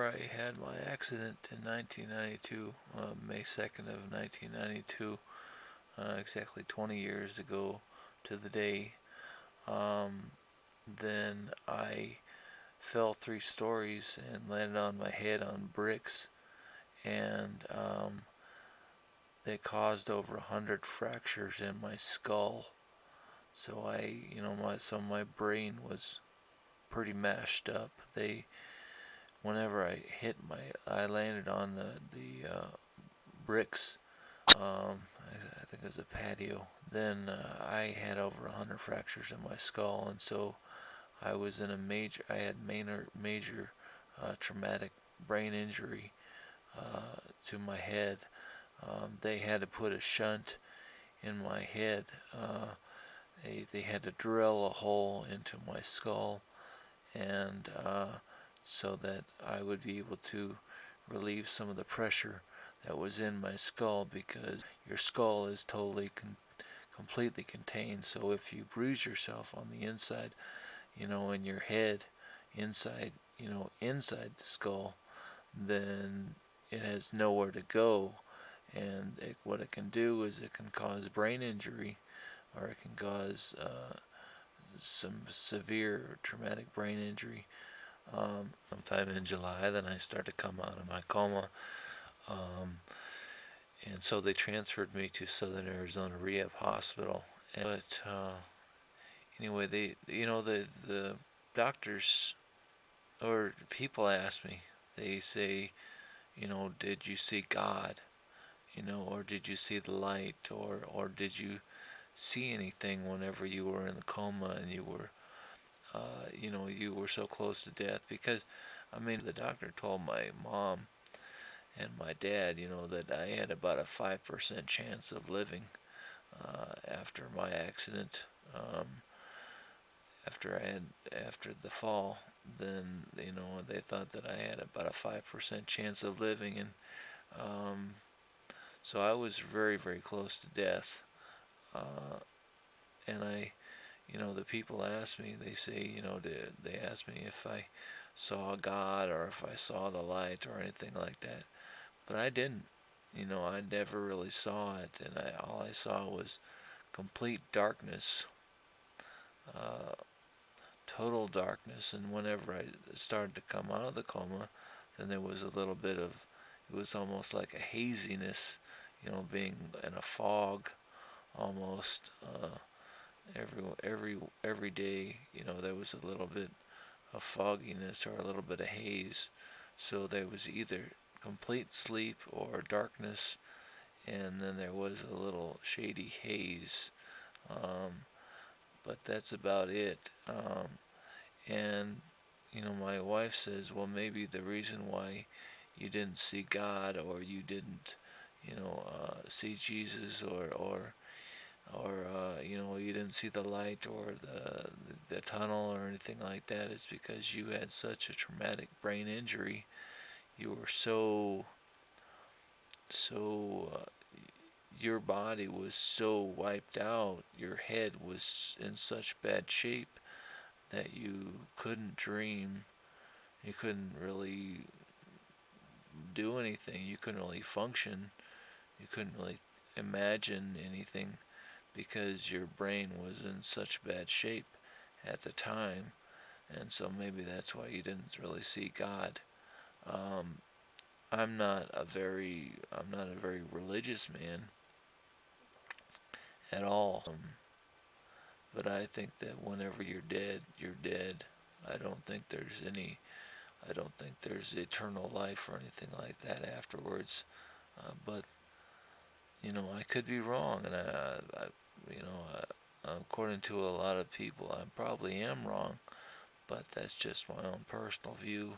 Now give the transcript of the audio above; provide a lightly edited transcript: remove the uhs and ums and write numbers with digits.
after I had my accident in 1992, May 2nd of 1992, exactly 20 years ago to the day, um, then I fell 3 stories and landed on my head on bricks, and they caused over 100 fractures in my skull. So my brain was pretty mashed up. Whenever I landed on the bricks. I think it was a patio. Then I had over 100 fractures in my skull, and so I had major traumatic brain injury to my head. They had to put a shunt in my head. They had to drill a hole into my skull, and so that I would be able to relieve some of the pressure that was in my skull, because your skull is completely contained. So if you bruise yourself on the inside, in your head, inside the skull, then it has nowhere to go. And what it can do is it can cause brain injury, or it can cause some severe traumatic brain injury. Sometime in July, then I started to come out of my coma. Um, and so they transferred me to Southern Arizona Rehab Hospital. But anyway, the doctors or people ask me. They say, did you see God? Or did you see the light? Or did you see anything whenever you were in the coma and you were so close to death? Because, the doctor told my mom and my dad, that I had about a 5% chance of living after my accident. After the fall, then they thought that I had about a 5% chance of living, and um, so I was very, very close to death. Uh, and the people ask me, they say, they ask me if I saw God or if I saw the light or anything like that. But I didn't. I never really saw it, and all I saw was complete darkness, uh, total darkness. And whenever I started to come out of the coma, then there was a little bit of, it was almost like a haziness, being in a fog almost. Every day, there was a little bit of fogginess or a little bit of haze. So there was either complete sleep or darkness, and then there was a little shady haze. Um, but that's about it. And my wife says, well, maybe the reason why you didn't see God, or you didn't, see Jesus, or you didn't see the light or the tunnel or anything like that, is because you had such a traumatic brain injury. You were so your body was so wiped out, your head was in such bad shape that you couldn't dream, you couldn't really do anything, you couldn't really function, you couldn't really imagine anything, because your brain was in such bad shape at the time. And so maybe that's why you didn't really see God. Um, I'm not a very religious man at all. But I think that whenever you're dead, you're dead. I don't think there's any, I don't think there's eternal life or anything like that afterwards. But I could be wrong, and according to a lot of people, I probably am wrong. But that's just my own personal view.